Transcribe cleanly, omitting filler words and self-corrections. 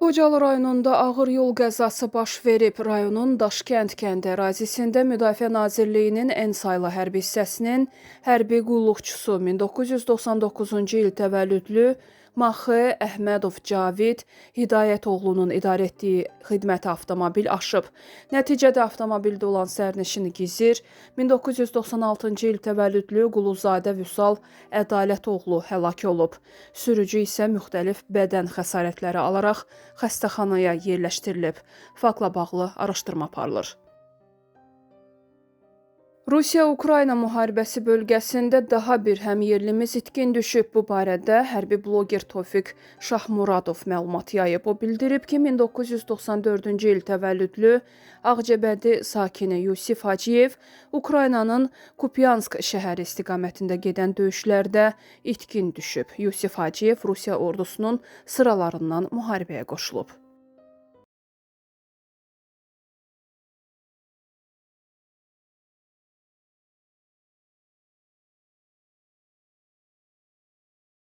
Xocalı rayonunda ağır yol qəzası baş verib. Rayonun Daşkənd kəndi ərazisində Müdafiə Nazirliyinin ən saylı hərbi hissəsinin hərbi qulluqçusu 1999-cu il təvəllüdlü Maxı Əhmədov Cavid Hidayət oğlunun idarə etdiyi xidməti avtomobil aşıb. Nəticədə avtomobildə olan sərnişin Gizir 1996-cı il təvəllüdlü Quluzadə Vüsal Ədalət oğlu həlak olub. Sürücü isə müxtəlif bədən xəsarətləri alaraq xəstəxanaya yerləşdirilib. Faktla bağlı araşdırma aparılır. Rusiya-Ukrayna müharibəsi bölgəsində daha bir həmyerlimiz itkin düşüb. Bu barədə hərbi bloger Tofiq Şahmuradov məlumat yayıb. O bildirib ki, 1994-cü il təvəllüdlü Ağcabədi sakini Yusif Hacıyev Ukraynanın Kupyansk şəhəri istiqamətində gedən döyüşlərdə itkin düşüb. Yusif Hacıyev Rusiya ordusunun sıralarından müharibəyə qoşulub.